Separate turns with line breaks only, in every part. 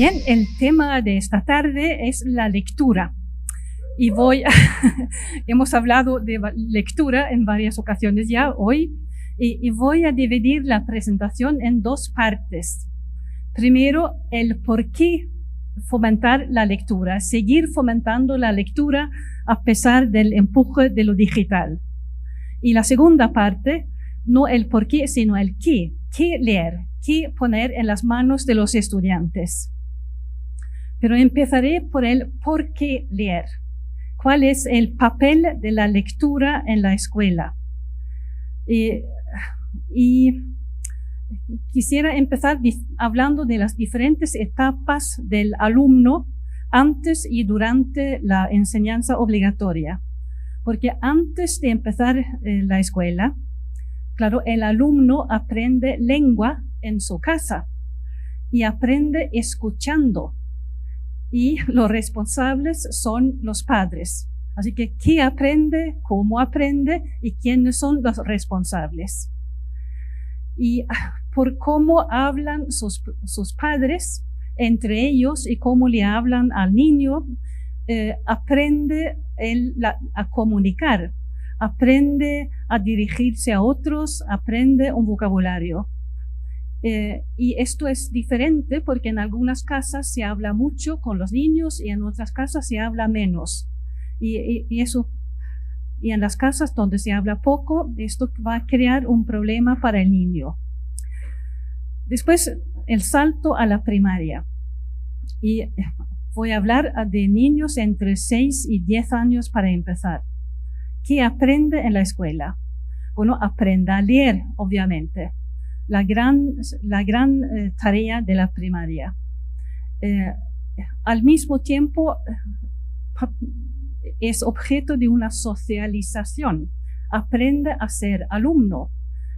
Bien, el tema de esta tarde es la lectura. Y hemos hablado de lectura en varias ocasiones ya hoy, y voy a dividir la presentación en dos partes. Primero, el por qué fomentar la lectura, seguir fomentando la lectura a pesar del empuje de lo digital. Y la segunda parte, no el por qué, sino el qué leer, qué poner en las manos de los estudiantes. Pero empezaré por el por qué leer. ¿Cuál es el papel de la lectura en la escuela? Y quisiera empezar hablando de las diferentes etapas del alumno antes y durante la enseñanza obligatoria. Porque antes de empezar la escuela, claro, el alumno aprende lengua en su casa y aprende escuchando. Y los responsables son los padres. Así que, ¿qué aprende? ¿Cómo aprende? ¿Y quiénes son los responsables? Y por cómo hablan sus padres entre ellos y cómo le hablan al niño, aprende a comunicar, aprende a dirigirse a otros, aprende un vocabulario. Y esto es diferente porque en algunas casas se habla mucho con los niños y en otras casas se habla menos. Y en las casas donde se habla poco, esto va a crear un problema para el niño. Después, el salto a la primaria. Y voy a hablar de niños entre 6 y 10 años para empezar. ¿Qué aprende en la escuela? Bueno, aprende a leer, obviamente. La gran tarea de la primaria. Al mismo tiempo, es objeto de una socialización. Aprende a ser alumno.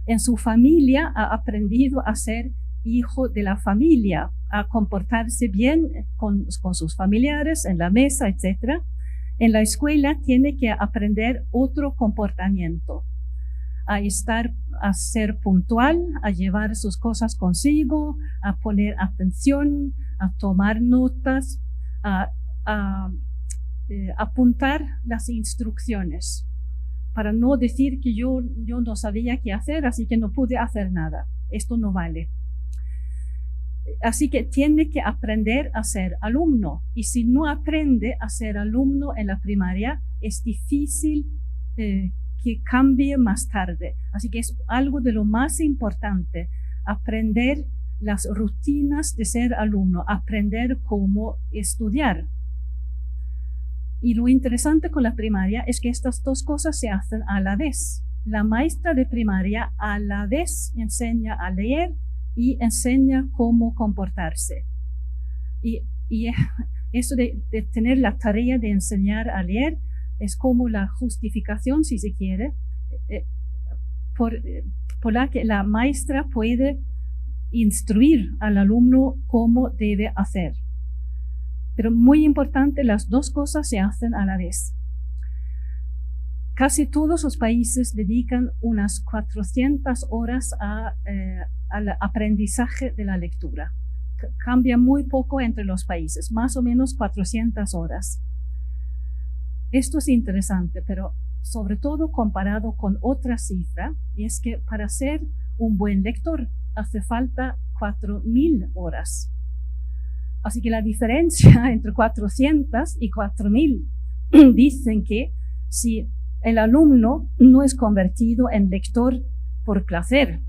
En su familia ha aprendido a ser hijo de la familia, a comportarse bien con sus familiares, en la mesa, etc. En la escuela tiene que aprender otro comportamiento. A ser puntual, a llevar sus cosas consigo, a poner atención, a tomar notas, a apuntar las instrucciones, para no decir que yo no sabía qué hacer, así que no pude hacer nada. Esto no vale. Así que tiene que aprender a ser alumno, y si no aprende a ser alumno en la primaria, es difícil que cambie más tarde. Así que es algo de lo más importante, aprender las rutinas de ser alumno, aprender cómo estudiar. Y lo interesante con la primaria es que estas dos cosas se hacen a la vez. La maestra de primaria a la vez enseña a leer y enseña cómo comportarse. Y eso de tener la tarea de enseñar a leer es como la justificación, si se quiere, por la que la maestra puede instruir al alumno cómo debe hacer. Pero muy importante, las dos cosas se hacen a la vez. Casi todos los países dedican unas 400 horas al aprendizaje de la lectura. Cambia muy poco entre los países, más o menos 400 horas. Esto es interesante, pero sobre todo comparado con otra cifra, y es que para ser un buen lector hace falta 4.000 horas. Así que la diferencia entre 400 y 4.000 dicen que si el alumno no es convertido en lector por placer,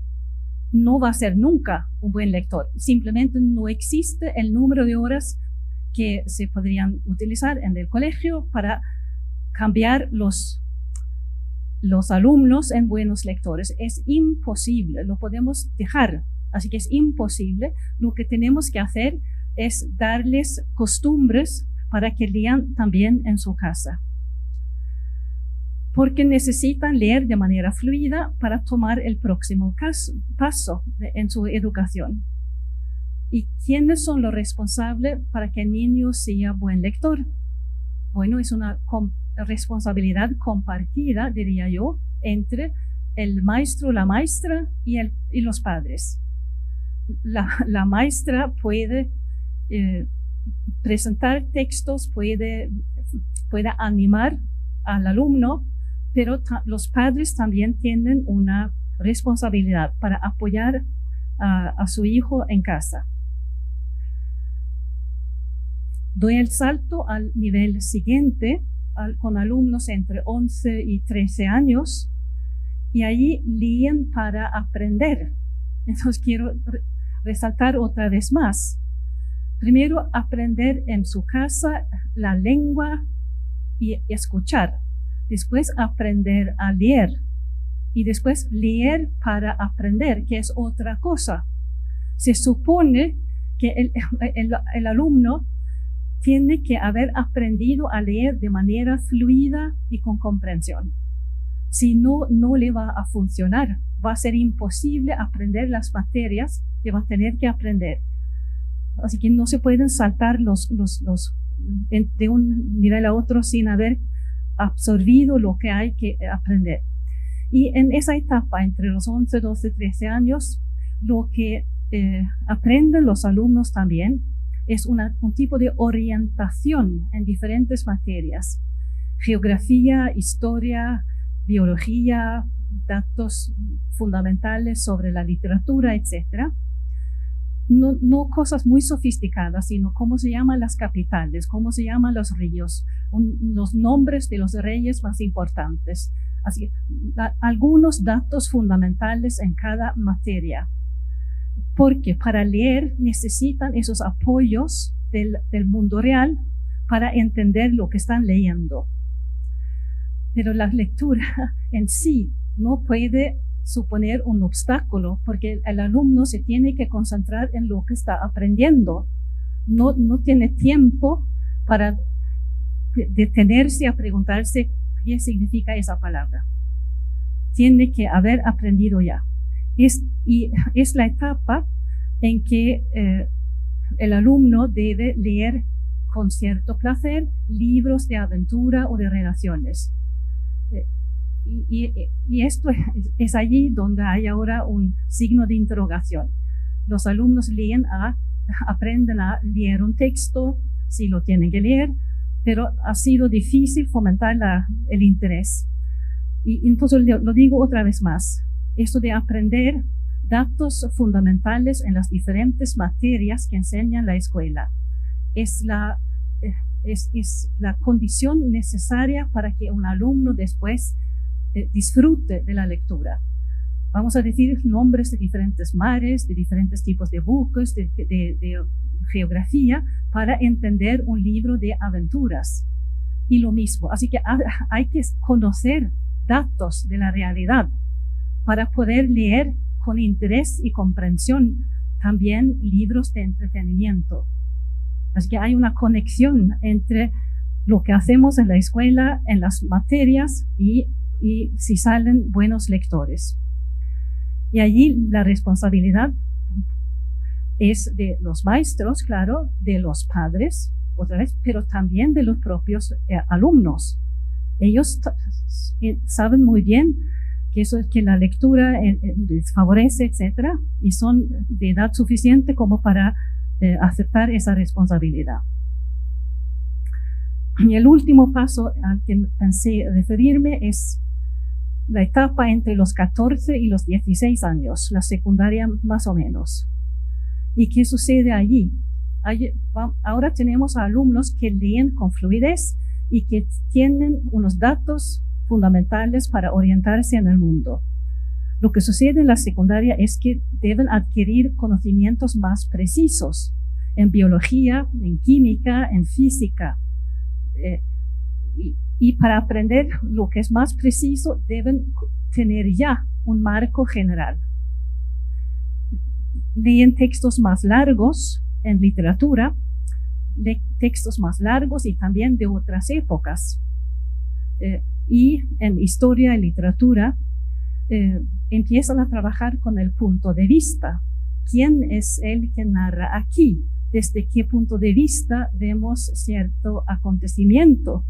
no va a ser nunca un buen lector. Simplemente no existe el número de horas que se podrían utilizar en el colegio para cambiar los alumnos en buenos lectores. Es imposible, lo podemos dejar. Así que es imposible. Lo que tenemos que hacer es darles costumbres para que lean también en su casa. Porque necesitan leer de manera fluida para tomar el próximo paso en su educación. ¿Y quiénes son los responsables para que el niño sea buen lector? Bueno, es una responsabilidad compartida, diría yo, entre el maestro, la maestra y los padres. La maestra puede presentar textos puede animar al alumno, pero los padres también tienen una responsabilidad para apoyar a su hijo en casa. Doy el salto al nivel siguiente, con alumnos entre 11 y 13 años, y allí leen para aprender. Entonces quiero resaltar otra vez más. Primero, aprender en su casa la lengua y escuchar. Después, aprender a leer. Y después, leer para aprender, que es otra cosa. Se supone que el alumno tiene que haber aprendido a leer de manera fluida y con comprensión. Si no, no le va a funcionar. Va a ser imposible aprender las materias que va a tener que aprender. Así que no se pueden saltar de un nivel a otro sin haber absorbido lo que hay que aprender. Y en esa etapa, entre los 11, 12, 13 años, lo que aprenden los alumnos también es un tipo de orientación en diferentes materias. Geografía, historia, biología, datos fundamentales sobre la literatura, etc. No cosas muy sofisticadas, sino cómo se llaman las capitales, cómo se llaman los ríos, los nombres de los reyes más importantes. Así, algunos datos fundamentales en cada materia. Porque para leer necesitan esos apoyos del mundo real para entender lo que están leyendo. Pero la lectura en sí no puede suponer un obstáculo, porque el alumno se tiene que concentrar en lo que está aprendiendo. No tiene tiempo para detenerse a preguntarse qué significa esa palabra. Tiene que haber aprendido ya. Y es la etapa en que el alumno debe leer con cierto placer libros de aventura o de relaciones. Y esto es allí donde hay ahora un signo de interrogación. Los alumnos aprenden a leer un texto, si lo tienen que leer, pero ha sido difícil fomentar el interés. Y entonces lo digo otra vez más. Esto de aprender datos fundamentales en las diferentes materias que enseña la escuela es la condición necesaria para que un alumno después disfrute de la lectura. Vamos a decir nombres de diferentes mares, de diferentes tipos de buques, de geografía, para entender un libro de aventuras. Y lo mismo, así que hay que conocer datos de la realidad para poder leer con interés y comprensión también libros de entretenimiento. Así que hay una conexión entre lo que hacemos en la escuela, en las materias y si salen buenos lectores. Y allí la responsabilidad es de los maestros, claro, de los padres, otra vez, pero también de los propios alumnos. Ellos saben muy bien que eso es que la lectura les favorece, etcétera, y son de edad suficiente como para aceptar esa responsabilidad. Y el último paso al que pensé referirme es la etapa entre los 14 y los 16 años, la secundaria más o menos. ¿Y qué sucede allí? Ahora tenemos a alumnos que leen con fluidez y que tienen unos datos fundamentales para orientarse en el mundo. Lo que sucede en la secundaria es que deben adquirir conocimientos más precisos en biología, en química, en física. Y para aprender lo que es más preciso deben tener ya un marco general. Leen textos más largos en literatura, textos más largos y también de otras épocas. Y en historia y literatura empiezan a trabajar con el punto de vista. ¿Quién es el que narra aquí? ¿Desde qué punto de vista vemos cierto acontecimiento?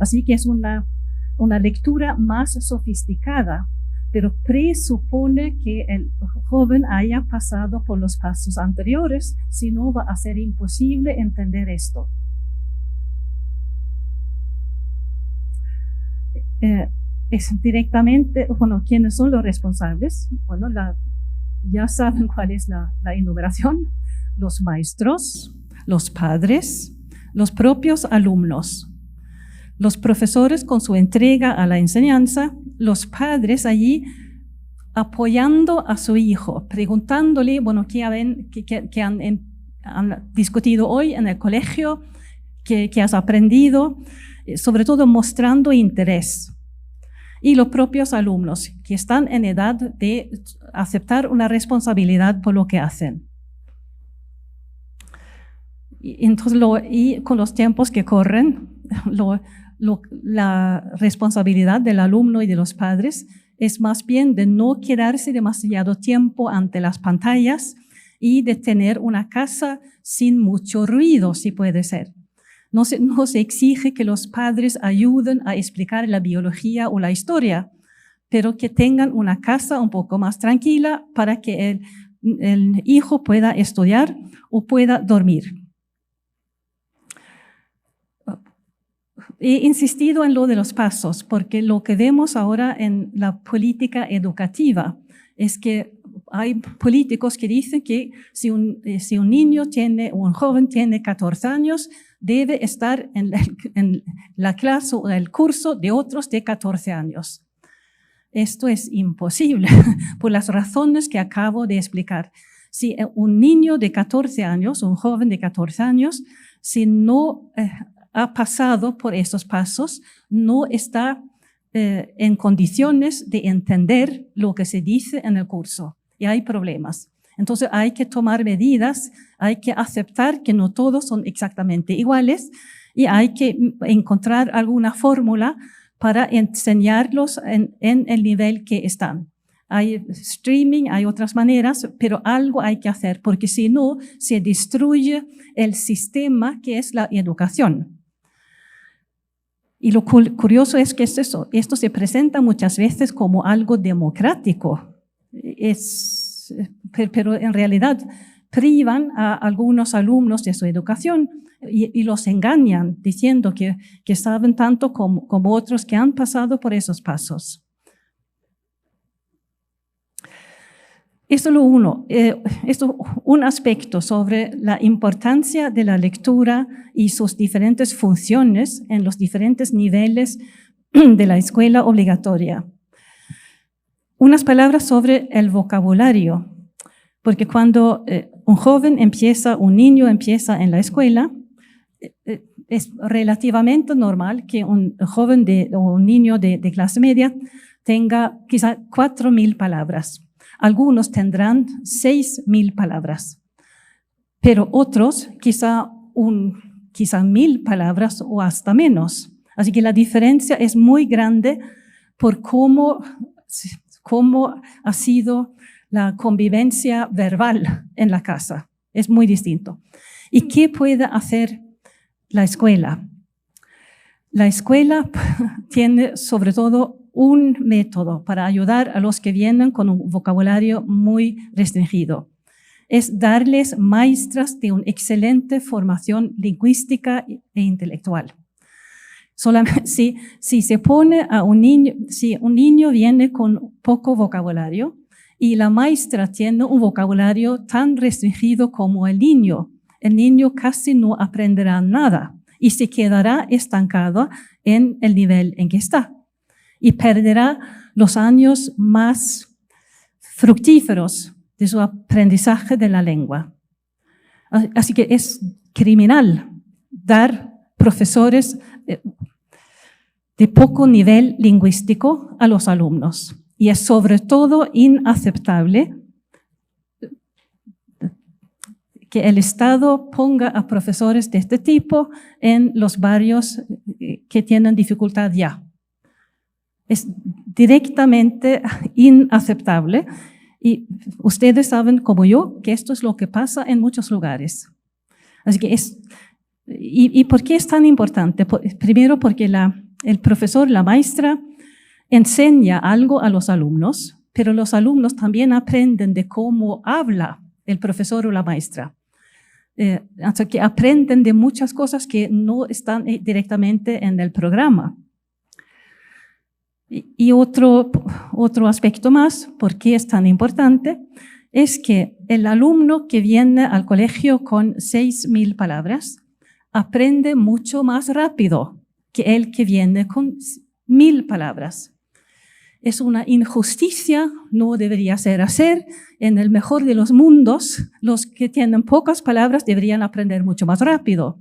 Así que es una lectura más sofisticada, pero presupone que el joven haya pasado por los pasos anteriores, si no va a ser imposible entender esto. Es directamente, bueno, ¿quiénes son los responsables? Bueno, ya saben cuál es la enumeración: los maestros, los padres, los propios alumnos, los profesores con su entrega a la enseñanza, los padres allí apoyando a su hijo, preguntándole, bueno, ¿qué han discutido hoy en el colegio? ¿Qué has aprendido? Sobre todo mostrando interés. Y los propios alumnos, que están en edad de aceptar una responsabilidad por lo que hacen. Entonces, y con los tiempos que corren, la responsabilidad del alumno y de los padres es más bien de no quedarse demasiado tiempo ante las pantallas y de tener una casa sin mucho ruido, si puede ser. No se exige que los padres ayuden a explicar la biología o la historia, pero que tengan una casa un poco más tranquila para que el hijo pueda estudiar o pueda dormir. He insistido en lo de los pasos, porque lo que vemos ahora en la política educativa es que hay políticos que dicen que si un niño un joven tiene 14 años, debe estar en la clase o el curso de otros de 14 años. Esto es imposible por las razones que acabo de explicar. Si un niño de 14 años, un joven de 14 años, si no ha pasado por esos pasos, no está en condiciones de entender lo que se dice en el curso y hay problemas. Entonces hay que tomar medidas, hay que aceptar que no todos son exactamente iguales y hay que encontrar alguna fórmula para enseñarlos en el nivel que están. Hay streaming, hay otras maneras, pero algo hay que hacer porque si no se destruye el sistema que es la educación. Y lo curioso es que esto se presenta muchas veces como algo democrático, pero en realidad privan a algunos alumnos de su educación y los engañan diciendo que saben tanto como otros que han pasado por esos pasos. Esto es lo uno. Esto un aspecto sobre la importancia de la lectura y sus diferentes funciones en los diferentes niveles de la escuela obligatoria. Unas palabras sobre el vocabulario, porque cuando un niño empieza en la escuela, es relativamente normal que un joven o un niño de clase media tenga quizá 4.000 palabras. Algunos tendrán 6.000 palabras, pero otros quizá 1.000 palabras o hasta menos. Así que la diferencia es muy grande por cómo ha sido la convivencia verbal en la casa. Es muy distinto. ¿Y qué puede hacer la escuela? La escuela tiene sobre todo un método para ayudar a los que vienen con un vocabulario muy restringido. Es darles maestras de una excelente formación lingüística e intelectual. Solamente si se pone a un niño viene con poco vocabulario y la maestra tiene un vocabulario tan restringido como el niño casi no aprenderá nada y se quedará estancado en el nivel en que está. Y perderá los años más fructíferos de su aprendizaje de la lengua. Así que es criminal dar profesores de poco nivel lingüístico a los alumnos. Y es sobre todo inaceptable que el Estado ponga a profesores de este tipo en los barrios que tienen dificultad ya. Es directamente inaceptable y ustedes saben como yo que esto es lo que pasa en muchos lugares. Así que ¿y por qué es tan importante? Primero porque el profesor, la maestra, enseña algo a los alumnos, pero los alumnos también aprenden de cómo habla el profesor o la maestra. Así que aprenden de muchas cosas que no están directamente en el programa. Y otro aspecto más, ¿por qué es tan importante? Es que el alumno que viene al colegio con 6.000 palabras aprende mucho más rápido que el que viene con 1.000 palabras. Es una injusticia, no debería ser así. En el mejor de los mundos, los que tienen pocas palabras deberían aprender mucho más rápido,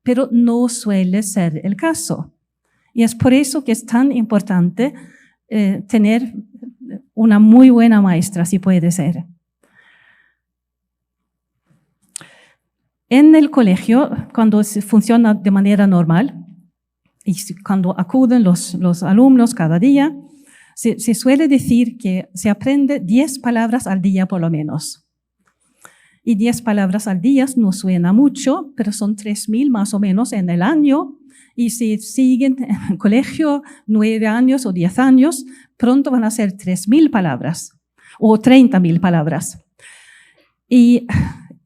pero no suele ser el caso. Y es por eso que es tan importante tener una muy buena maestra, si puede ser. En el colegio, cuando se funciona de manera normal, y cuando acuden los alumnos cada día, se suele decir que se aprende 10 palabras al día por lo menos. Y 10 palabras al día no suena mucho, pero son 3.000 más o menos en el año. Y si siguen en el colegio 9 años o 10 años, pronto van a ser 3.000 palabras o 30.000 palabras. Y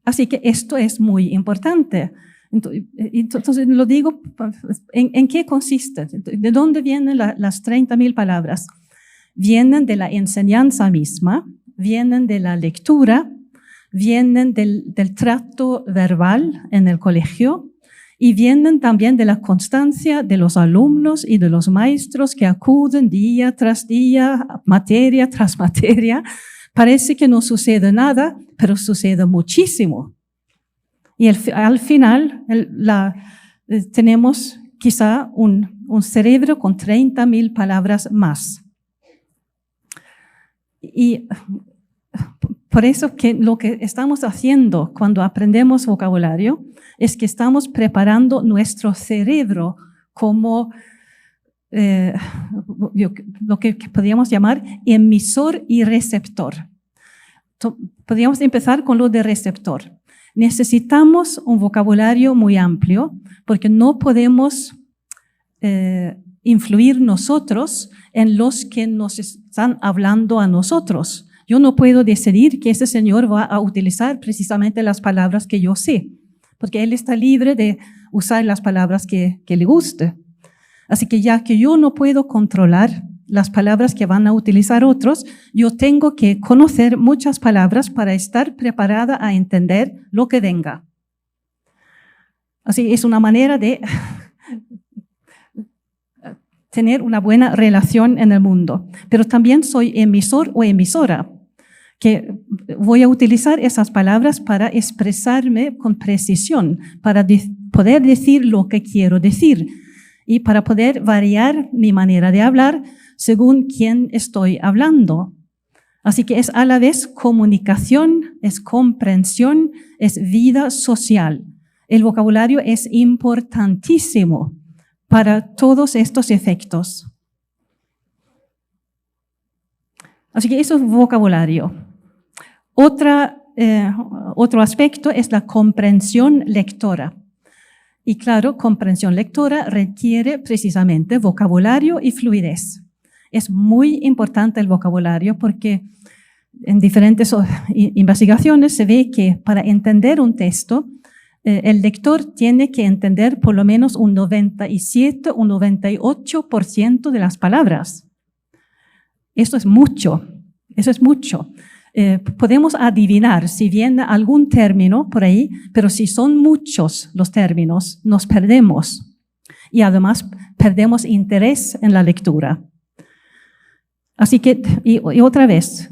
así que esto es muy importante. Entonces lo digo, ¿en qué consiste? ¿De dónde vienen las 30.000 palabras? Vienen de la enseñanza misma, vienen de la lectura, vienen del trato verbal en el colegio y vienen también de la constancia de los alumnos y de los maestros que acuden día tras día, materia tras materia. Parece que no sucede nada, pero sucede muchísimo. Y al final tenemos quizá un cerebro con 30.000 palabras más. Y por eso que lo que estamos haciendo cuando aprendemos vocabulario es que estamos preparando nuestro cerebro como lo que podríamos llamar emisor y receptor. Podríamos empezar con lo de receptor. Necesitamos un vocabulario muy amplio porque no podemos influir nosotros en los que nos están hablando a nosotros. Yo no puedo decidir que ese señor va a utilizar precisamente las palabras que yo sé, porque él está libre de usar las palabras que le guste. Así que ya que yo no puedo controlar las palabras que van a utilizar otros, yo tengo que conocer muchas palabras para estar preparada a entender lo que venga. Así es una manera de tener una buena relación en el mundo. Pero también soy emisor o emisora, que voy a utilizar esas palabras para expresarme con precisión, para poder decir lo que quiero decir y para poder variar mi manera de hablar según quién estoy hablando. Así que es a la vez comunicación, es comprensión, es vida social. El vocabulario es importantísimo para todos estos efectos. Así que eso es vocabulario. Otro aspecto es la comprensión lectora. Y claro, comprensión lectora requiere precisamente vocabulario y fluidez. Es muy importante el vocabulario porque en diferentes investigaciones se ve que para entender un texto, el lector tiene que entender por lo menos un 97 o 98% de las palabras. Eso es mucho. Podemos adivinar si viene algún término por ahí, pero si son muchos los términos, nos perdemos. Y además perdemos interés en la lectura. Así que, y otra vez,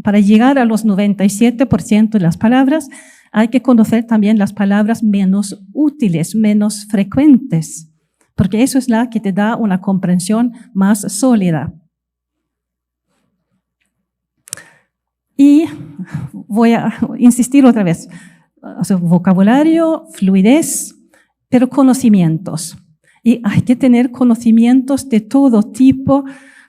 para llegar a los 97% de las palabras, hay que conocer también las palabras menos útiles, menos frecuentes, porque eso es la que te da una comprensión más sólida. Y voy a insistir otra vez, o sea, vocabulario, fluidez, pero conocimientos. Y hay que tener conocimientos de todo tipo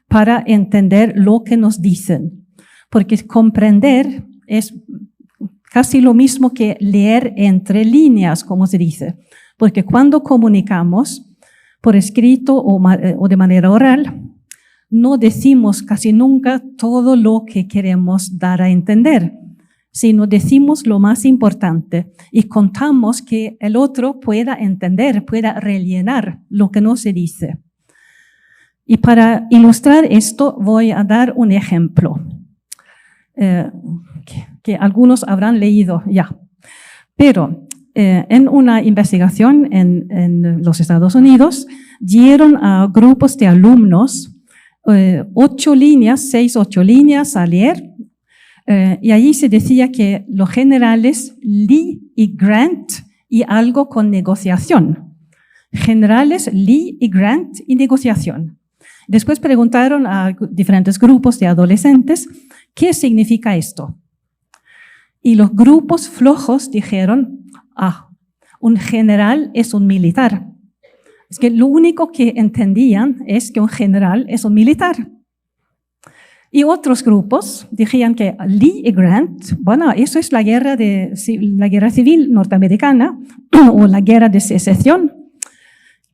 para entender lo que nos dicen. Porque comprender es casi lo mismo que leer entre líneas, como se dice. Porque cuando comunicamos, por escrito o de manera oral, no decimos casi nunca todo lo que queremos dar a entender, sino decimos lo más importante y contamos que el otro pueda entender, pueda rellenar lo que no se dice. Y para ilustrar esto voy a dar un ejemplo que algunos habrán leído ya. Pero en una investigación en los Estados Unidos dieron a grupos de alumnos 8 líneas a leer. Y allí se decía que los generales Lee y Grant y algo con negociación. Generales Lee y Grant y negociación. Después preguntaron a diferentes grupos de adolescentes, ¿qué significa esto? Y los grupos flojos dijeron, un general es un militar. Es que lo único que entendían es que un general es un militar. Y otros grupos decían que Lee y Grant, bueno, eso es la guerra civil norteamericana o la guerra de secesión,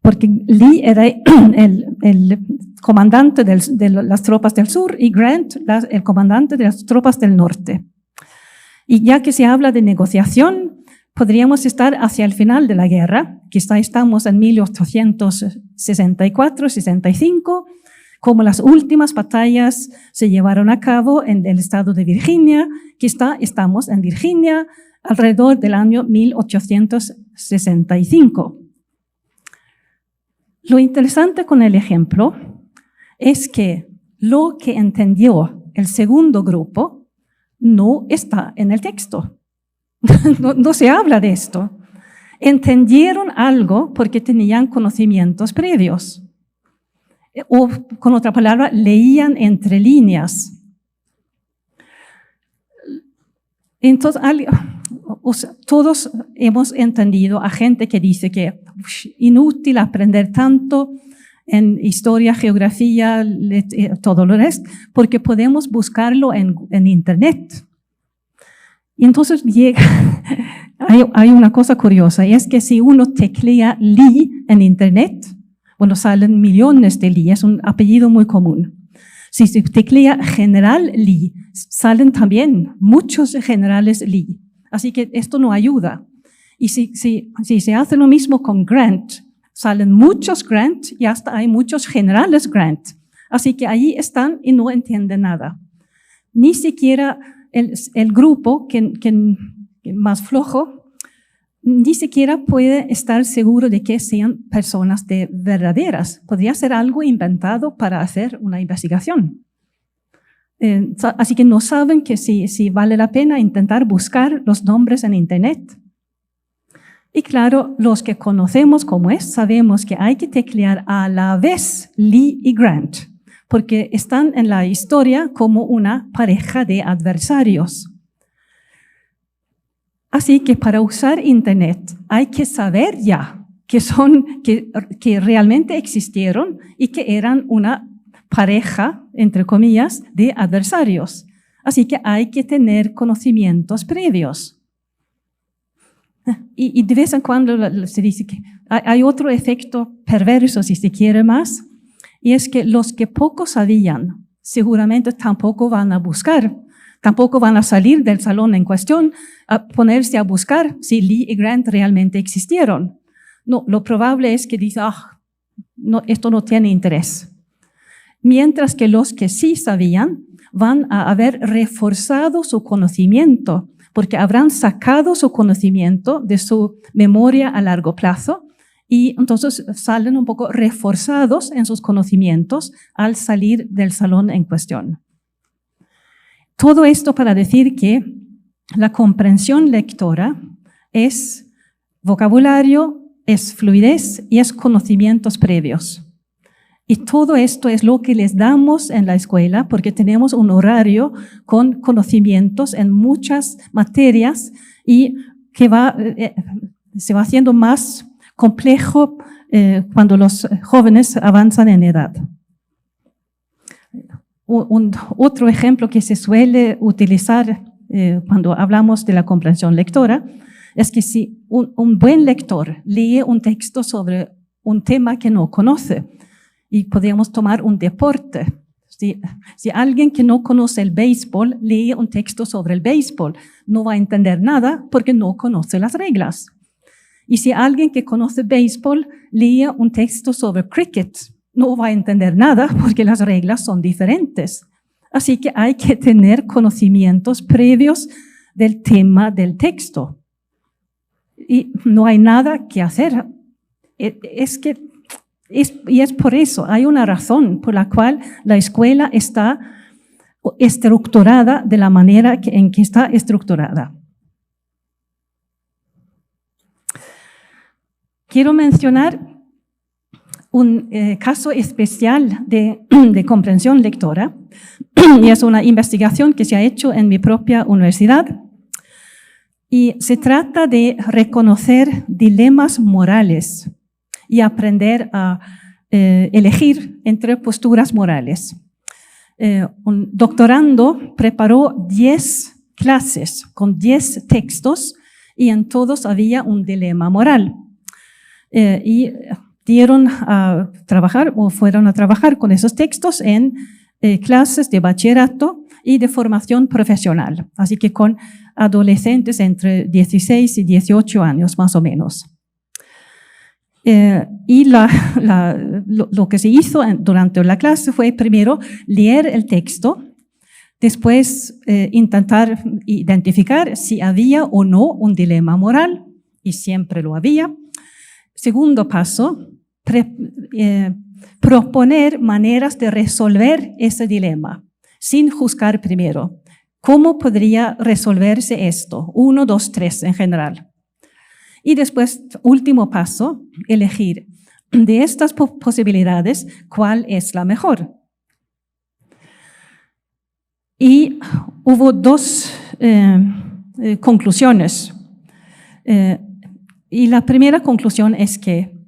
porque Lee era el comandante de las tropas del sur y Grant el comandante de las tropas del norte. Y ya que se habla de negociación, podríamos estar hacia el final de la guerra, quizá estamos en 1864-65, como las últimas batallas se llevaron a cabo en el estado de Virginia, quizá estamos en Virginia alrededor del año 1865. Lo interesante con el ejemplo es que lo que entendió el segundo grupo no está en el texto. No se habla de esto. Entendieron algo porque tenían conocimientos previos. O, con otra palabra, leían entre líneas. Entonces, todos hemos entendido a gente que dice que inútil aprender tanto en historia, geografía, todo lo resto, porque podemos buscarlo en Internet. Y entonces hay una cosa curiosa, y es que si uno teclea Lee en Internet, bueno, salen millones de Lee, es un apellido muy común. Si se teclea General Lee, salen también muchos generales Lee. Así que esto no ayuda. Y si se hace lo mismo con Grant, salen muchos Grant y hasta hay muchos generales Grant. Así que allí están y no entienden nada. Ni siquiera el grupo que más flojo, ni siquiera puede estar seguro de que sean personas verdaderas. Podría ser algo inventado para hacer una investigación. Así que no saben que si vale la pena intentar buscar los nombres en Internet. Y claro, los que conocemos cómo es, sabemos que hay que teclear a la vez Lee y Grant, porque están en la historia como una pareja de adversarios. Así que para usar Internet hay que saber ya que realmente existieron y que eran una pareja, entre comillas, de adversarios. Así que hay que tener conocimientos previos. Y de vez en cuando se dice que hay otro efecto perverso, si se quiere más, y es que los que poco sabían seguramente tampoco van a buscar. Tampoco van a salir del salón en cuestión a ponerse a buscar si Lee y Grant realmente existieron. No, lo probable es que dicen, no, esto no tiene interés. Mientras que los que sí sabían van a haber reforzado su conocimiento, porque habrán sacado su conocimiento de su memoria a largo plazo y entonces salen un poco reforzados en sus conocimientos al salir del salón en cuestión. Todo esto para decir que la comprensión lectora es vocabulario, es fluidez y es conocimientos previos. Y todo esto es lo que les damos en la escuela porque tenemos un horario con conocimientos en muchas materias y que se va haciendo más complejo cuando los jóvenes avanzan en edad. Otro ejemplo que se suele utilizar cuando hablamos de la comprensión lectora es que si un buen lector lee un texto sobre un tema que no conoce. Y podríamos tomar un deporte. Si alguien que no conoce el béisbol lee un texto sobre el béisbol, no va a entender nada porque no conoce las reglas. Y si alguien que conoce béisbol lee un texto sobre cricket, no va a entender nada porque las reglas son diferentes. Así que hay que tener conocimientos previos del tema del texto. Y no hay nada que hacer. Y es por eso, hay una razón por la cual la escuela está estructurada de la manera en que está estructurada. Quiero mencionar un caso especial de comprensión lectora, y es una investigación que se ha hecho en mi propia universidad, y se trata de reconocer dilemas morales y aprender a elegir entre posturas morales. Un doctorando preparó 10 clases con 10 textos y en todos había un dilema moral. Y fueron a trabajar con esos textos en clases de bachillerato y de formación profesional, así que con adolescentes entre 16 y 18 años más o menos. Y lo que se hizo durante la clase fue primero leer el texto, después intentar identificar si había o no un dilema moral, y siempre lo había. Segundo paso, proponer maneras de resolver ese dilema, sin juzgar primero. ¿Cómo podría resolverse esto? 1, 2, 3 en general. Y después, último paso, elegir de estas posibilidades cuál es la mejor. Y hubo 2 conclusiones. Y la primera conclusión es que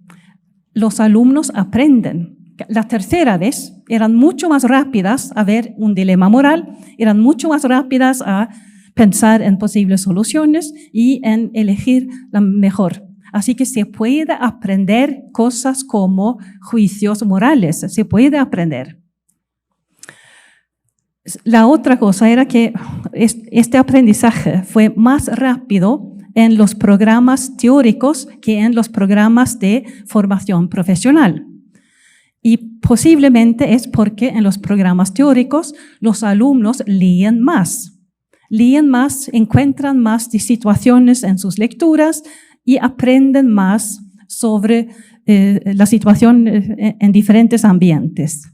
los alumnos aprenden. La tercera vez eran mucho más rápidas a ver un dilema moral, eran mucho más rápidas a pensar en posibles soluciones y en elegir la mejor. Así que se puede aprender cosas como juicios morales, se puede aprender. La otra cosa era que este aprendizaje fue más rápido en los programas teóricos que en los programas de formación profesional. Y posiblemente es porque en los programas teóricos los alumnos leen más, encuentran más situaciones en sus lecturas y aprenden más sobre la situación en diferentes ambientes.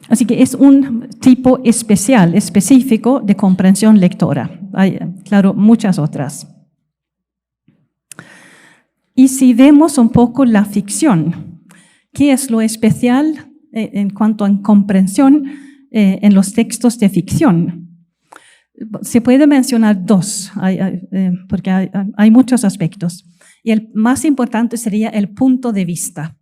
Así que es un tipo especial, específico de comprensión lectora. Hay, claro, muchas otras. Y si vemos un poco la ficción, ¿qué es lo especial en cuanto a comprensión en los textos de ficción? Se puede mencionar 2, porque hay muchos aspectos. Y el más importante sería el punto de vista.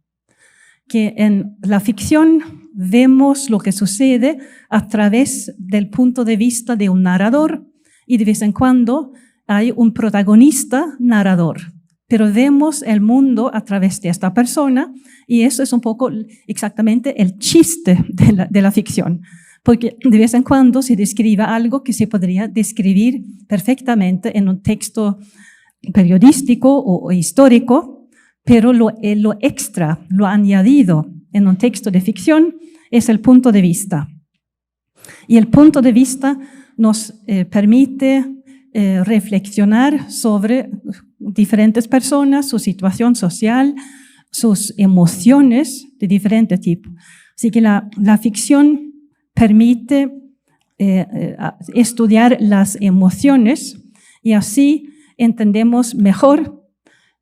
Que en la ficción vemos lo que sucede a través del punto de vista de un narrador y de vez en cuando hay un protagonista narrador. Pero vemos el mundo a través de esta persona y eso es un poco exactamente el chiste de la ficción. Porque de vez en cuando se describe algo que se podría describir perfectamente en un texto periodístico o histórico, pero lo extra, lo añadido en un texto de ficción es el punto de vista. Y el punto de vista nos permite reflexionar sobre diferentes personas, su situación social, sus emociones de diferente tipo. Así que la ficción permite estudiar las emociones y así entendemos mejor,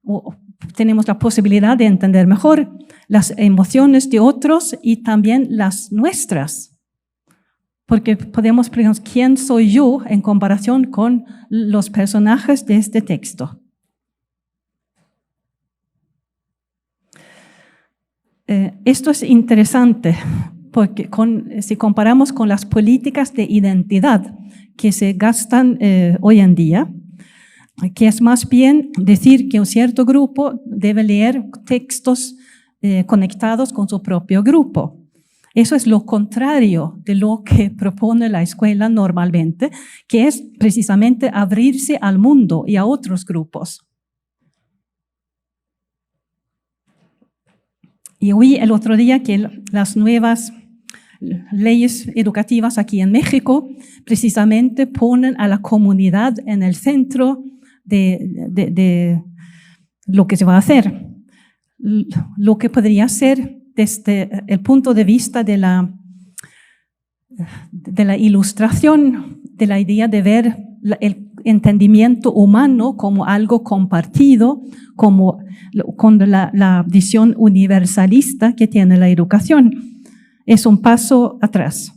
o tenemos la posibilidad de entender mejor las emociones de otros y también las nuestras. Porque podemos preguntar, ¿quién soy yo en comparación con los personajes de este texto? Esto es interesante porque si comparamos con las políticas de identidad que se gastan hoy en día, que es más bien decir que un cierto grupo debe leer textos conectados con su propio grupo. Eso es lo contrario de lo que propone la escuela normalmente, que es precisamente abrirse al mundo y a otros grupos. Y oí el otro día que las nuevas leyes educativas aquí en México precisamente ponen a la comunidad en el centro de lo que se va a hacer. Lo que podría ser desde el punto de vista de la ilustración, de la idea de ver el entendimiento humano como algo compartido, como con la visión universalista que tiene la educación. Es un paso atrás.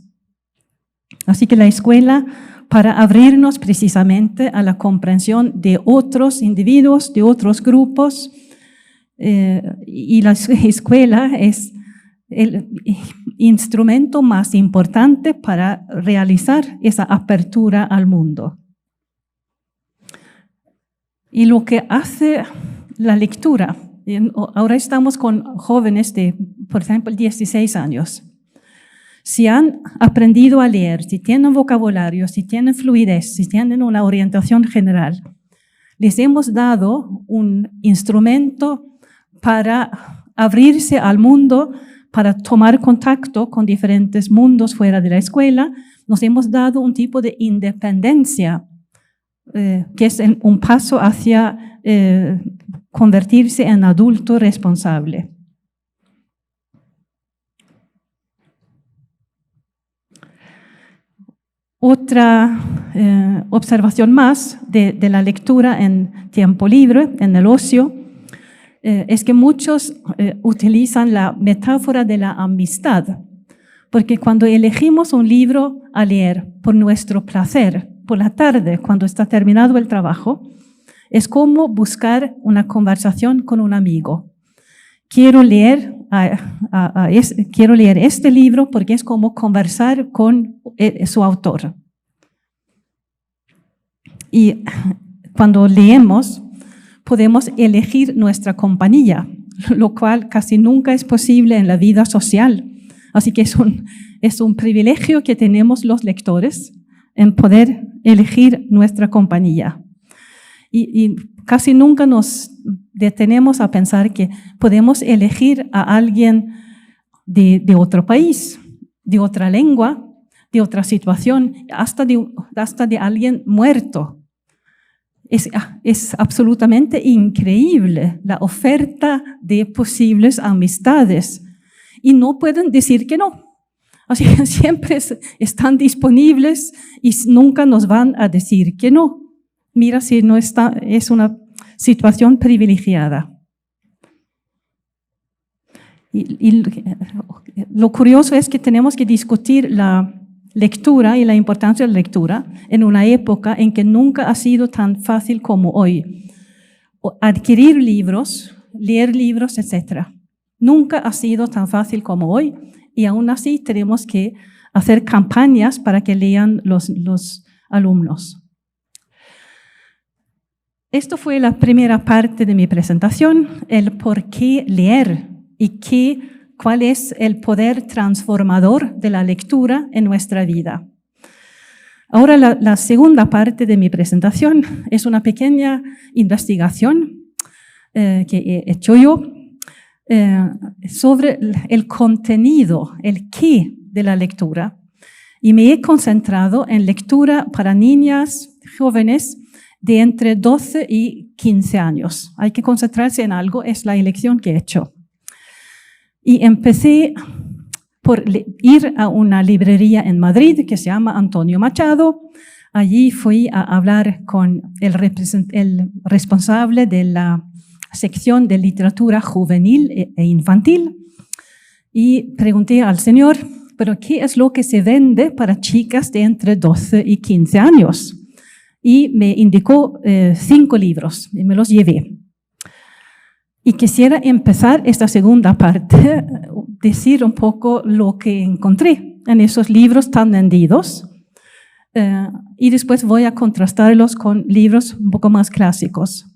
Así que la escuela, para abrirnos precisamente a la comprensión de otros individuos, de otros grupos, y la escuela es el instrumento más importante para realizar esa apertura al mundo. Y lo que hace la lectura, ahora estamos con jóvenes de, por ejemplo, 16 años. Si han aprendido a leer, si tienen vocabulario, si tienen fluidez, si tienen una orientación general, les hemos dado un instrumento para abrirse al mundo, para tomar contacto con diferentes mundos fuera de la escuela. Nos hemos dado un tipo de independencia, que es un paso hacia convertirse en adulto responsable. Otra observación más de la lectura en tiempo libre, en el ocio, es que muchos utilizan la metáfora de la amistad, porque cuando elegimos un libro a leer por nuestro placer, por la tarde, cuando está terminado el trabajo, es como buscar una conversación con un amigo. Quiero leer este libro porque es como conversar con su autor. Y cuando leemos, podemos elegir nuestra compañía, lo cual casi nunca es posible en la vida social. Así que es un privilegio que tenemos los lectores en poder elegir nuestra compañía. Y casi nunca nos detenemos a pensar que podemos elegir a alguien de otro país, de otra lengua, de otra situación, hasta de alguien muerto. Es absolutamente increíble la oferta de posibles amistades y no pueden decir que no. Así que siempre están disponibles y nunca nos van a decir que no. Mira si no está, es una situación privilegiada. Y lo curioso es que tenemos que discutir la lectura y la importancia de la lectura en una época en que nunca ha sido tan fácil como hoy. Adquirir libros, leer libros, etc. Nunca ha sido tan fácil como hoy y aún así tenemos que hacer campañas para que lean los alumnos. Esto fue la primera parte de mi presentación, el por qué leer y cuál es el poder transformador de la lectura en nuestra vida. Ahora la segunda parte de mi presentación es una pequeña investigación que he hecho yo sobre el contenido, el qué de la lectura. Y me he concentrado en lectura para niñas, jóvenes, de entre 12 y 15 años. Hay que concentrarse en algo, es la elección que he hecho. Y empecé por ir a una librería en Madrid que se llama Antonio Machado. Allí fui a hablar con el responsable de la sección de literatura juvenil e infantil y pregunté al señor, ¿pero qué es lo que se vende para chicas de entre 12 y 15 años? Y me indicó 5 libros y me los llevé. Y quisiera empezar esta segunda parte, decir un poco lo que encontré en esos libros tan vendidos y después voy a contrastarlos con libros un poco más clásicos.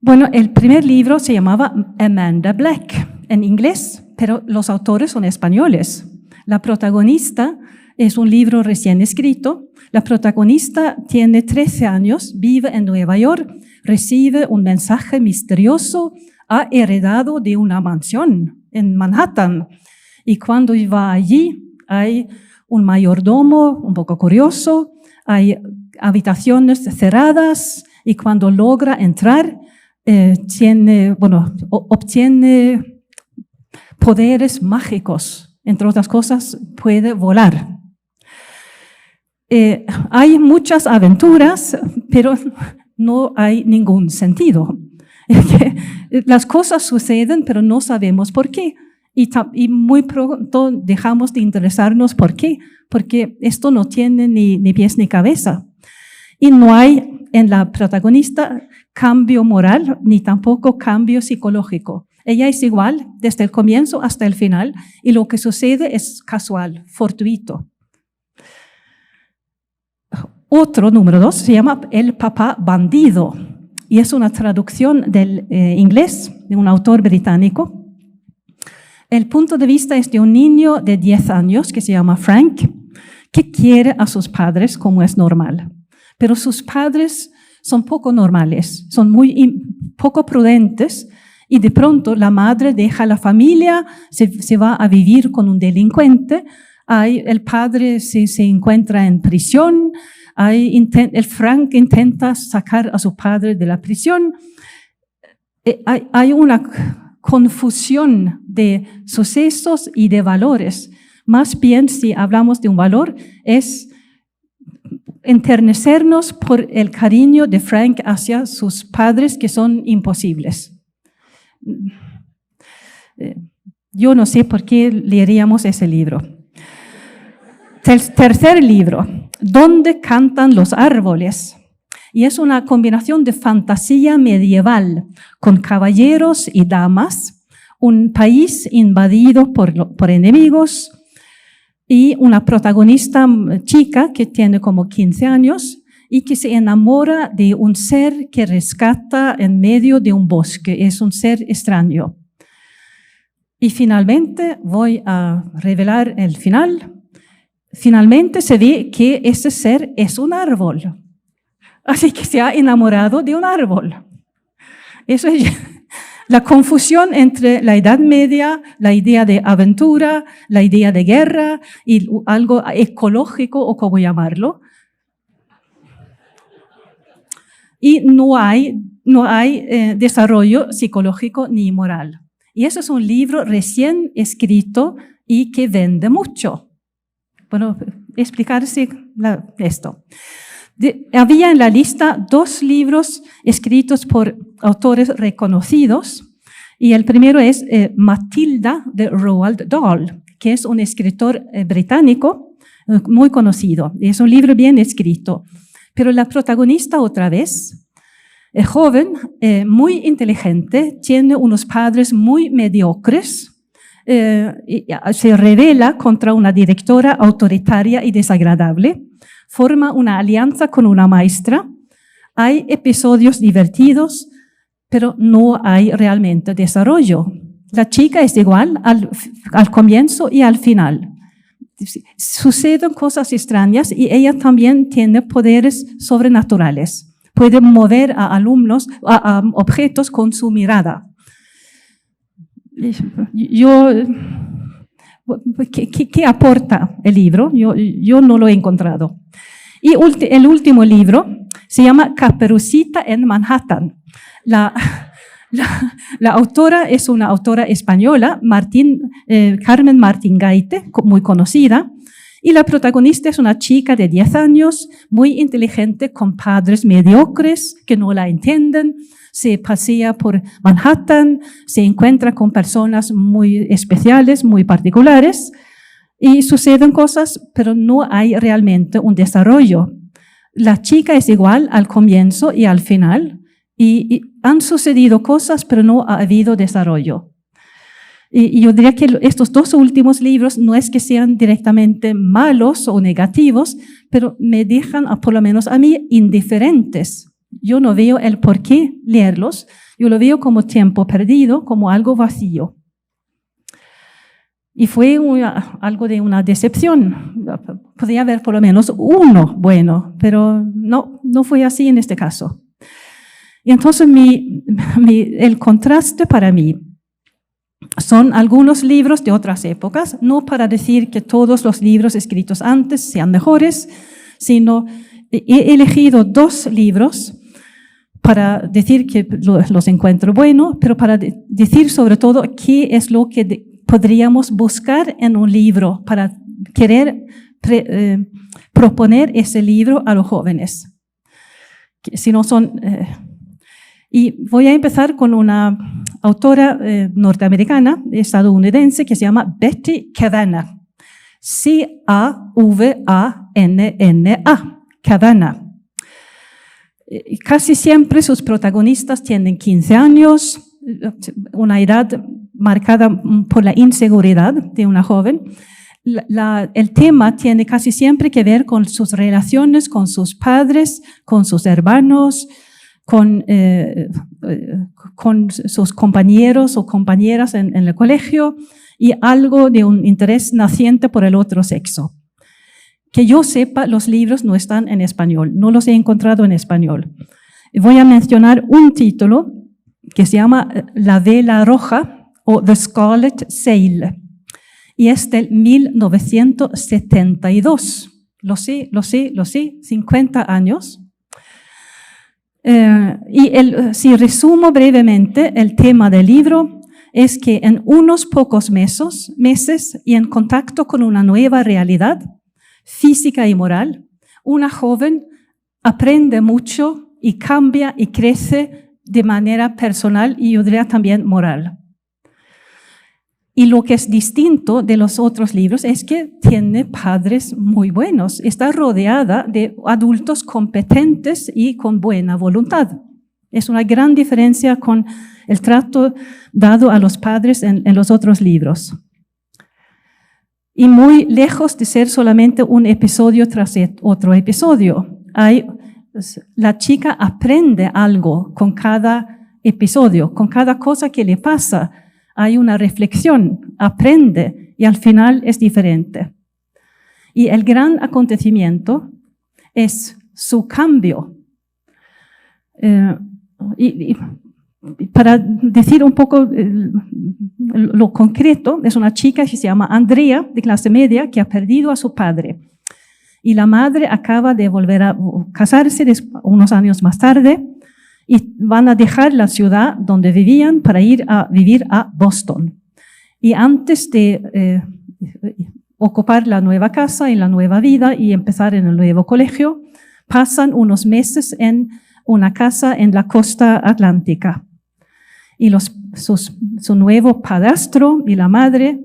Bueno, el primer libro se llamaba Amanda Black en inglés, pero los autores son españoles. La protagonista es un libro recién escrito. La protagonista tiene 13 años, vive en Nueva York, recibe un mensaje misterioso, ha heredado de una mansión en Manhattan. Y cuando va allí, hay un mayordomo un poco curioso, hay habitaciones cerradas, y cuando logra entrar, obtiene poderes mágicos. Entre otras cosas, puede volar. Hay muchas aventuras, pero no hay ningún sentido. Las cosas suceden, pero no sabemos por qué. Y muy pronto dejamos de interesarnos por qué, porque esto no tiene ni pies ni cabeza. Y no hay en la protagonista cambio moral, ni tampoco cambio psicológico. Ella es igual desde el comienzo hasta el final, y lo que sucede es casual, fortuito. Otro, número 2, se llama El papá bandido, y es una traducción del inglés de un autor británico. El punto de vista es de un niño de 10 años que se llama Frank, que quiere a sus padres como es normal. Pero sus padres son poco normales, son muy poco prudentes, y de pronto la madre deja la familia, se va a vivir con un delincuente, el padre se encuentra en prisión, el Frank intenta sacar a su padre de la prisión. Hay una confusión de sucesos y de valores. Más bien, si hablamos de un valor, es enternecernos por el cariño de Frank hacia sus padres, que son imposibles. Yo no sé por qué leeríamos ese libro. Tercer libro, ¿Dónde cantan los árboles? Y es una combinación de fantasía medieval con caballeros y damas, un país invadido por enemigos, y una protagonista chica que tiene como 15 años y que se enamora de un ser que rescata en medio de un bosque. Es un ser extraño. Y finalmente voy a revelar el final. Finalmente se ve que ese ser es un árbol. Así que se ha enamorado de un árbol. Eso es la confusión entre la Edad Media, la idea de aventura, la idea de guerra y algo ecológico, o como llamarlo. Y no hay desarrollo psicológico ni moral. Y eso es un libro recién escrito y que vende mucho. Bueno, explicarse esto. Había en la lista 2 libros escritos por autores reconocidos, y el primero es Matilda de Roald Dahl, que es un escritor británico muy conocido. Es un libro bien escrito. Pero la protagonista, otra vez, joven, muy inteligente, tiene unos padres muy mediocres, se rebela contra una directora autoritaria y desagradable, forma una alianza con una maestra, hay episodios divertidos, pero no hay realmente desarrollo. La chica es igual al comienzo y al final. Suceden cosas extrañas y ella también tiene poderes sobrenaturales. Puede mover a alumnos, a objetos con su mirada. ¿Qué aporta el libro? Yo no lo he encontrado. Y el último libro se llama Caperucita en Manhattan. La autora es una autora española, Carmen Martín Gaite, muy conocida, y la protagonista es una chica de 10 años, muy inteligente, con padres mediocres que no la entienden. Se pasea por Manhattan, se encuentra con personas muy especiales, muy particulares, y suceden cosas, pero no hay realmente un desarrollo. La chica es igual al comienzo y al final, y han sucedido cosas, pero no ha habido desarrollo. Y yo diría que estos dos últimos libros no es que sean directamente malos o negativos, pero me dejan, por lo menos a mí, indiferentes. Yo no veo el por qué leerlos. Yo lo veo como tiempo perdido, como algo vacío. Y fue algo de una decepción. Podría haber por lo menos uno bueno, pero no fue así en este caso. Y entonces el contraste para mí son algunos libros de otras épocas, no para decir que todos los libros escritos antes sean mejores, sino he elegido 2 libros para decir que los encuentro buenos, pero para decir sobre todo qué es lo que podríamos buscar en un libro para querer proponer ese libro a los jóvenes. Si no son... Y voy a empezar con una autora norteamericana, estadounidense, que se llama Betty Cavanagh. C-A-V-A-N-N-A. Cavanagh. Casi siempre sus protagonistas tienen 15 años, una edad marcada por la inseguridad de una joven. El tema tiene casi siempre que ver con sus relaciones con sus padres, con sus hermanos, con sus compañeros o compañeras en el colegio y algo de un interés naciente por el otro sexo. Que yo sepa, los libros no están en español, no los he encontrado en español. Voy a mencionar un título que se llama La Vela Roja o The Scarlet Sail y es del 1972. Lo sé, 50 años. Si resumo brevemente el tema del libro, es que en unos pocos meses y en contacto con una nueva realidad física y moral, una joven aprende mucho y cambia y crece de manera personal y yo diría también moral. Y lo que es distinto de los otros libros es que tiene padres muy buenos. Está rodeada de adultos competentes y con buena voluntad. Es una gran diferencia con el trato dado a los padres en los otros libros. Y muy lejos de ser solamente un episodio tras otro episodio. La chica aprende algo con cada episodio, con cada cosa que le pasa. Hay una reflexión, aprende y al final es diferente. Y el gran acontecimiento es su cambio. Y para decir un poco lo concreto, es una chica que se llama Andrea, de clase media, que ha perdido a su padre. Y la madre acaba de volver a casarse unos años más tarde y van a dejar la ciudad donde vivían para ir a vivir a Boston. Y antes de ocupar la nueva casa y la nueva vida y empezar en el nuevo colegio, pasan unos meses en una casa en la costa atlántica. Y su nuevo padrastro y la madre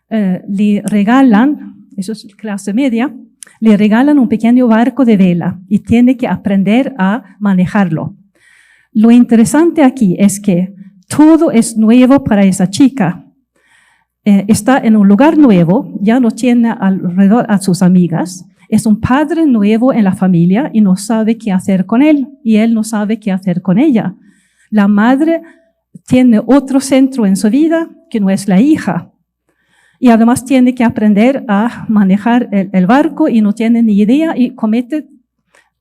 le regalan, eso es clase media, le regalan un pequeño barco de vela y tiene que aprender a manejarlo. Lo interesante aquí es que todo es nuevo para esa chica. Está en un lugar nuevo, ya no tiene alrededor a sus amigas, es un padre nuevo en la familia y no sabe qué hacer con él y él no sabe qué hacer con ella. La madre tiene otro centro en su vida que no es la hija y además tiene que aprender a manejar el barco y no tiene ni idea y comete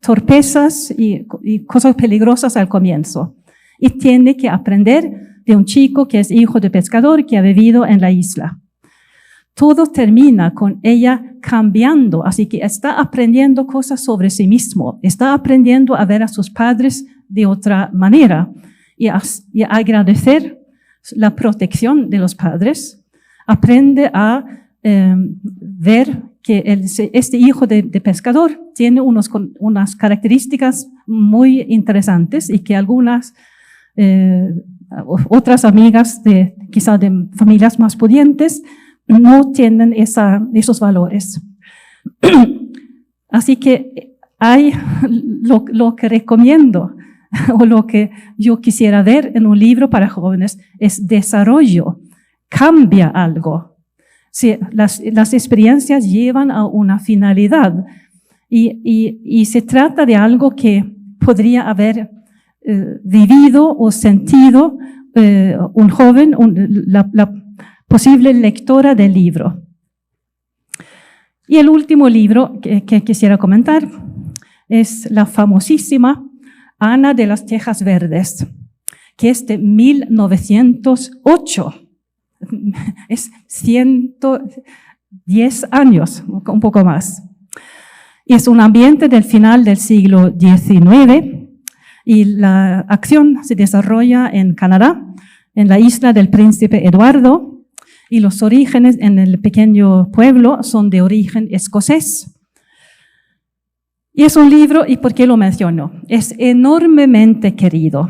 torpezas y cosas peligrosas al comienzo. Y tiene que aprender de un chico que es hijo de pescador que ha vivido en la isla. Todo termina con ella cambiando, así que está aprendiendo cosas sobre sí mismo, está aprendiendo a ver a sus padres de otra manera y a agradecer la protección de los padres. Aprende a ver que este hijo de pescador tiene unas características muy interesantes y que algunas otras amigas quizá de familias más pudientes no tienen esos valores. Así que hay lo que recomiendo o lo que yo quisiera ver en un libro para jóvenes es desarrollo, cambia algo. Sí, las experiencias llevan a una finalidad y se trata de algo que podría haber vivido o sentido un joven, la posible lectora del libro. Y el último libro que quisiera comentar es la famosísima Ana de las Tejas Verdes, que es de 1908. Es 110 años, un poco más. Y es un ambiente del final del siglo XIX y la acción se desarrolla en Canadá, en la isla del Príncipe Eduardo, y los orígenes en el pequeño pueblo son de origen escocés. Y es un libro, ¿y por qué lo menciono? Es enormemente querido.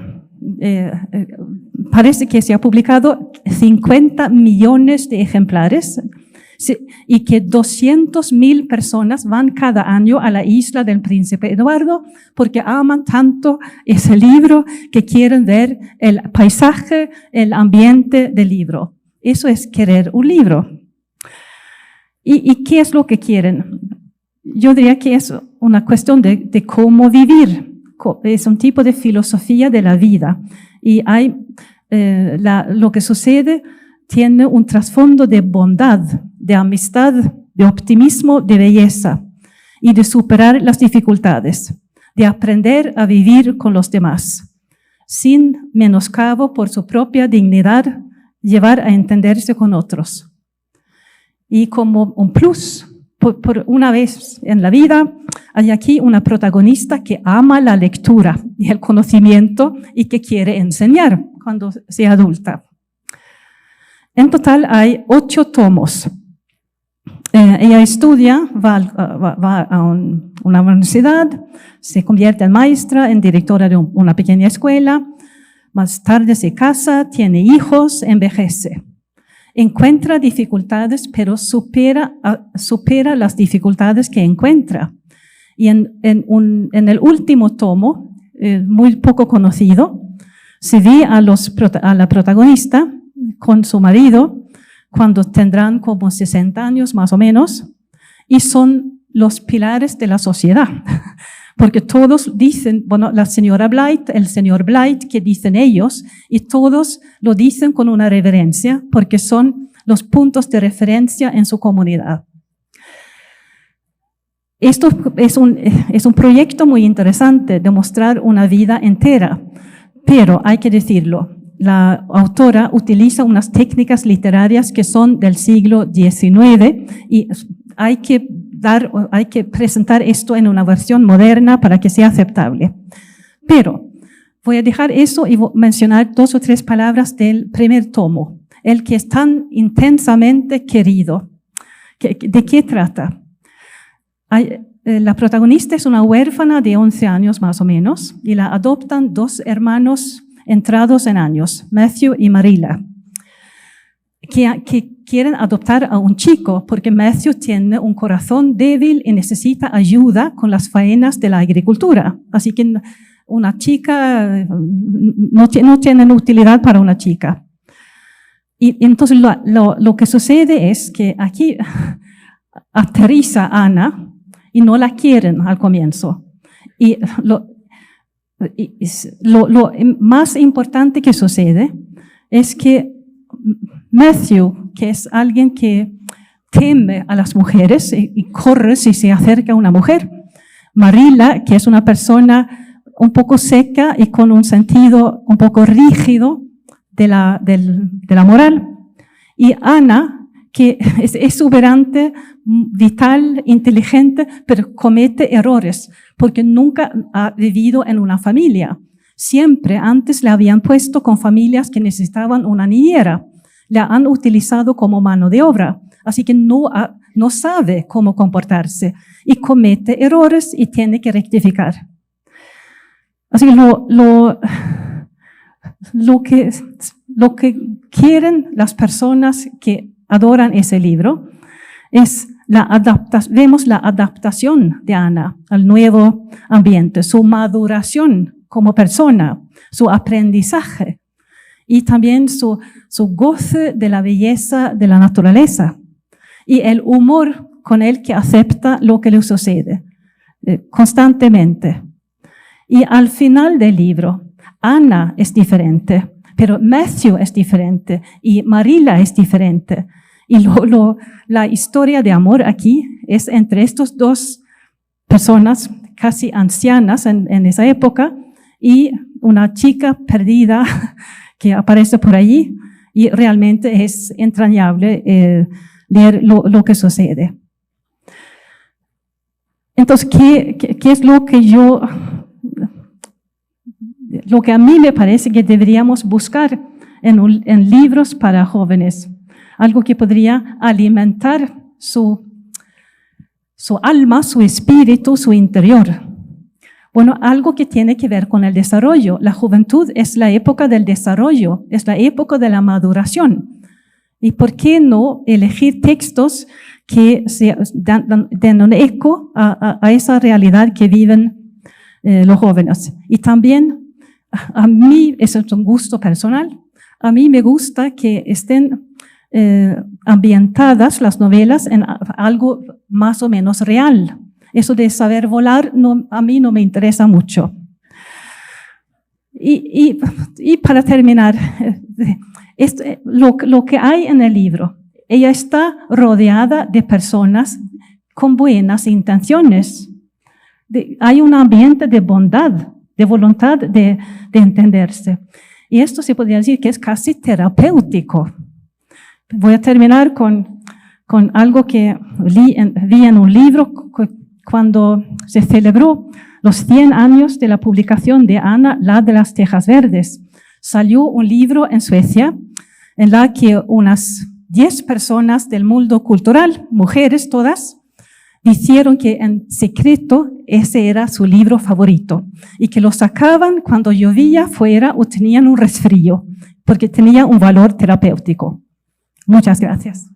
Parece que se ha publicado 50 millones de ejemplares y que 200.000 personas van cada año a la isla del Príncipe Eduardo porque aman tanto ese libro que quieren ver el paisaje, el ambiente del libro. Eso es querer un libro. ¿Y qué es lo que quieren? Yo diría que es una cuestión de cómo vivir. Es un tipo de filosofía de la vida. Y hay, lo que sucede tiene un trasfondo de bondad, de amistad, de optimismo, de belleza y de superar las dificultades, de aprender a vivir con los demás, sin menoscabo por su propia dignidad, llevar a entenderse con otros. Y como un plus, por una vez en la vida, hay aquí una protagonista que ama la lectura y el conocimiento y que quiere enseñar cuando sea adulta. En total hay 8 tomos. Ella estudia, va a una universidad, se convierte en maestra, en directora de una pequeña escuela, más tarde se casa, tiene hijos, envejece. Encuentra dificultades, pero supera las dificultades que encuentra. Y en el último tomo, muy poco conocido, se ve a la protagonista con su marido cuando tendrán como 60 años más o menos, y son los pilares de la sociedad. Porque todos dicen, bueno, la señora Blight, el señor Blight, que dicen ellos, y todos lo dicen con una reverencia, porque son los puntos de referencia en su comunidad. Esto es un proyecto muy interesante de mostrar una vida entera, pero hay que decirlo, la autora utiliza unas técnicas literarias que son del siglo XIX y hay que presentar esto en una versión moderna para que sea aceptable. Pero voy a dejar eso y mencionar 2 o 3 palabras del primer tomo, el que es tan intensamente querido. ¿De qué trata? La protagonista es una huérfana de 11 años más o menos y la adoptan 2 hermanos entrados en años, Matthew y Marilla, que quieren adoptar a un chico porque Matthew tiene un corazón débil y necesita ayuda con las faenas de la agricultura. Así que una chica no tiene utilidad para una chica. Y entonces lo que sucede es que aquí aterriza a Ana y no la quieren al comienzo. Y lo más importante que sucede es que Matthew, que es alguien que teme a las mujeres y corre si se acerca a una mujer. Marilla, que es una persona un poco seca y con un sentido un poco rígido de la moral. Y Ana, que es exuberante, vital, inteligente, pero comete errores porque nunca ha vivido en una familia. Siempre antes le habían puesto con familias que necesitaban una niñera. La han utilizado como mano de obra, así que no sabe cómo comportarse y comete errores y tiene que rectificar. Así que lo que quieren las personas que adoran ese libro es vemos la adaptación de Ana al nuevo ambiente, su maduración como persona, su aprendizaje. y también su goce de la belleza de la naturaleza y el humor con el que acepta lo que le sucede constantemente. Y al final del libro, Ana es diferente, pero Matthew es diferente y Marilla es diferente. Y la historia de amor aquí es entre estas dos personas casi ancianas en esa época y una chica perdida que aparece por allí, y realmente es entrañable leer lo que sucede. Entonces, ¿qué es lo que a mí me parece que deberíamos buscar en libros para jóvenes? Algo que podría alimentar su alma, su espíritu, su interior. Bueno, algo que tiene que ver con el desarrollo. La juventud es la época del desarrollo, es la época de la maduración. ¿Y por qué no elegir textos que den un eco a esa realidad que viven los jóvenes? Y también, a mí, eso es un gusto personal, a mí me gusta que estén ambientadas las novelas en algo más o menos real. Eso de saber volar a mí no me interesa mucho. Y para terminar, lo que hay en el libro, ella está rodeada de personas con buenas intenciones. Hay un ambiente de bondad, de voluntad de entenderse. Y esto se podría decir que es casi terapéutico. Voy a terminar con algo que vi en un libro cuando se celebró los 100 años de la publicación de Ana, la de las Tejas Verdes. Salió un libro en Suecia en la que unas 10 personas del mundo cultural, mujeres todas, dijeron que en secreto ese era su libro favorito y que lo sacaban cuando llovía fuera o tenían un resfrío, porque tenía un valor terapéutico. Muchas gracias.